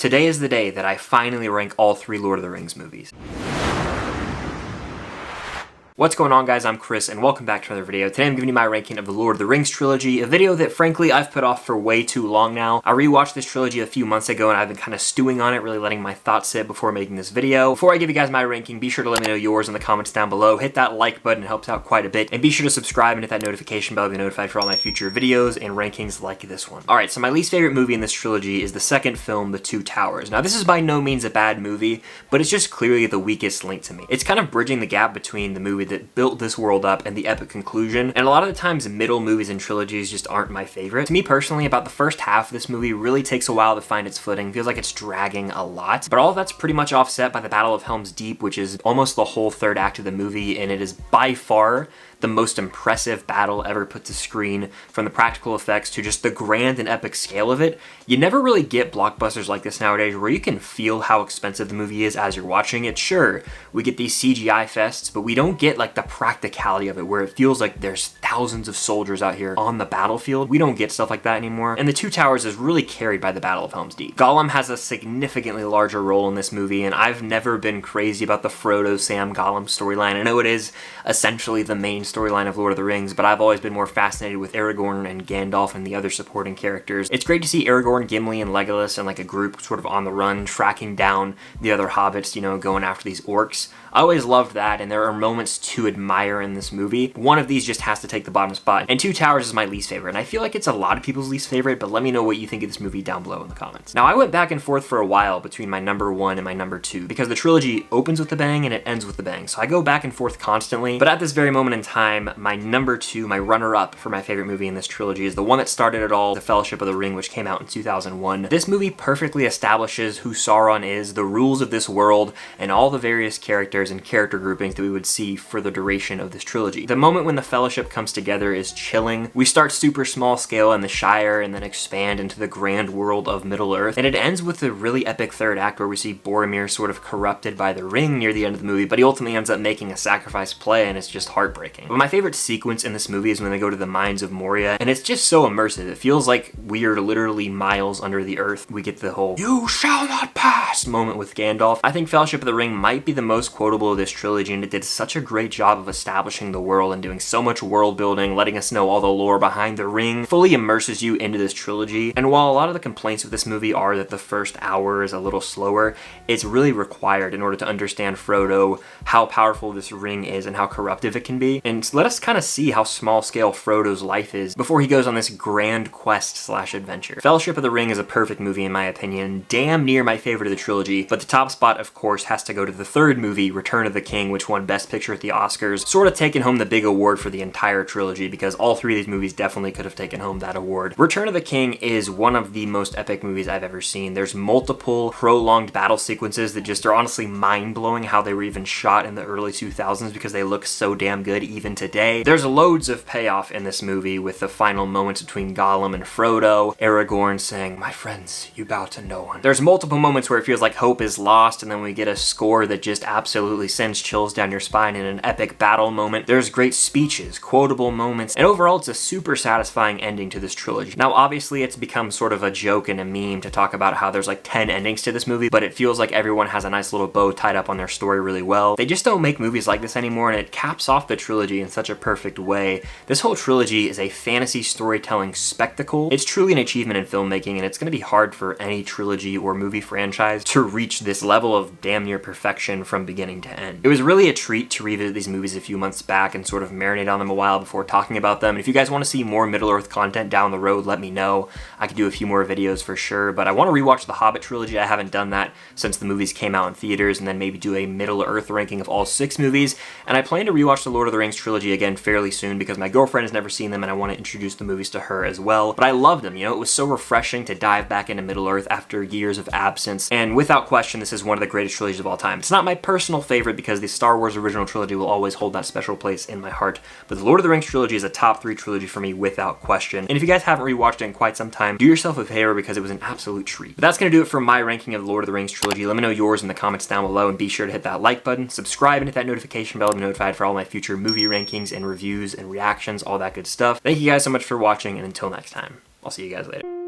Today is the day that I finally rank all 3 Lord of the Rings movies. What's going on, guys? I'm Chris, and welcome back to another video. Today I'm giving you my ranking of the Lord of the Rings trilogy, a video that frankly I've put off for way too long now. I rewatched this trilogy a few months ago and I've been kind of stewing on it, really letting my thoughts sit before making this video. Before I give you guys my ranking, be sure to let me know yours in the comments down below. Hit that like button, it helps out quite a bit, and be sure to subscribe and hit that notification bell to be notified for all my future videos and rankings like this one. Alright, so my least favorite movie in this trilogy is the second film, The Two Towers. Now this is by no means a bad movie, but it's just clearly the weakest link to me. It's kind of bridging the gap between the movie that built this world up and the epic conclusion, and a lot of the times middle movies and trilogies just aren't my favorite. To me personally, about the first half of this movie really takes a while to find its footing, feels like it's dragging a lot, but all of that's pretty much offset by the Battle of Helm's Deep, which is almost the whole third act of the movie, and it is by far the most impressive battle ever put to screen, from the practical effects to just the grand and epic scale of it. You never really get blockbusters like this nowadays where you can feel how expensive the movie is as you're watching it. Sure, we get these CGI fests, but we don't get like the practicality of it where it feels like there's thousands of soldiers out here on the battlefield. We don't get stuff like that anymore. And The Two Towers is really carried by the Battle of Helm's Deep. Gollum has a significantly larger role in this movie, and I've never been crazy about the Frodo, Sam, Gollum storyline. I know it is essentially the main storyline of Lord of the Rings, but I've always been more fascinated with Aragorn and Gandalf and the other supporting characters. It's great to see Aragorn, Gimli, and Legolas and like a group sort of on the run, tracking down the other hobbits, you know, going after these orcs. I always loved that, and there are moments to admire in this movie. One of these just has to take the bottom spot, and Two Towers is my least favorite, and I feel like it's a lot of people's least favorite, but let me know what you think of this movie down below in the comments. Now, I went back and forth for a while between my number 1 and my number 2, because the trilogy opens with a bang and it ends with a bang, so I go back and forth constantly, but at this very moment in time, my number 2, my runner-up for my favorite movie in this trilogy, is the one that started it all, The Fellowship of the Ring, which came out in 2001. This movie perfectly establishes who Sauron is, the rules of this world, and all the various characters and character groupings that we would see for the duration of this trilogy. The moment when the Fellowship comes together is chilling. We start super small scale in the Shire and then expand into the grand world of Middle-earth, and it ends with a really epic third act where we see Boromir sort of corrupted by the ring near the end of the movie, but he ultimately ends up making a sacrifice play, and it's just heartbreaking. But my favorite sequence in this movie is when they go to the Mines of Moria, and it's just so immersive. It feels like we are literally miles under the earth. We get the whole "you shall not pass" moment with Gandalf. I think Fellowship of the Ring might be the most quotable of this trilogy, and it did such a great job of establishing the world and doing so much world building, letting us know all the lore behind the ring, fully immerses you into this trilogy. And while a lot of the complaints of this movie are that the first hour is a little slower, it's really required in order to understand Frodo, how powerful this ring is, and how corruptive it can be. And let us kind of see how small scale Frodo's life is before he goes on this grand quest slash adventure. Fellowship of the Ring is a perfect movie in my opinion, damn near my favorite of the trilogy, but the top spot of course has to go to the third movie, Return of the King, which won Best Picture at the Oscars, sort of taking home the big award for the entire trilogy, because all 3 of these movies definitely could have taken home that award. Return of the King is one of the most epic movies I've ever seen. There's multiple prolonged battle sequences that just are honestly mind-blowing how they were even shot in the early 2000s, because they look so damn good even today. There's loads of payoff in this movie with the final moments between Gollum and Frodo, Aragorn saying, "My friends, you bow to no one." There's multiple moments where it feels like hope is lost, and then we get a score that just absolutely sends chills down your spine in an epic battle moment. There's great speeches, quotable moments, and overall it's a super satisfying ending to this trilogy. Now obviously it's become sort of a joke and a meme to talk about how there's like 10 endings to this movie, but it feels like everyone has a nice little bow tied up on their story really well. They just don't make movies like this anymore, and it caps off the trilogy in such a perfect way. This whole trilogy is a fantasy storytelling spectacle. It's truly an achievement in filmmaking, and it's going to be hard for any trilogy or movie franchise to reach this level of damn near perfection from beginning to end. It was really a treat to revisit these movies a few months back and sort of marinate on them a while before talking about them. And if you guys want to see more Middle-earth content down the road, let me know. I could do a few more videos for sure, but I want to rewatch the Hobbit trilogy. I haven't done that since the movies came out in theaters, and then maybe do a Middle-earth ranking of all 6 movies. And I plan to rewatch the Lord of the Rings trilogy again fairly soon, because my girlfriend has never seen them and I want to introduce the movies to her as well. But I loved them, you know, it was so refreshing to dive back into Middle-earth after years of absence, and without question this is one of the greatest trilogies of all time. It's not my personal favorite because the Star Wars original trilogy will always hold that special place in my heart, but the Lord of the Rings trilogy is a top 3 trilogy for me without question. And if you guys haven't rewatched it in quite some time, do yourself a favor, because it was an absolute treat. But that's gonna do it for my ranking of the Lord of the Rings trilogy. Let me know yours in the comments down below, and be sure to hit that like button, subscribe, and hit that notification bell to be notified for all my future movie rankings and reviews and reactions, all that good stuff. Thank you guys so much for watching, and until next time, I'll see you guys later.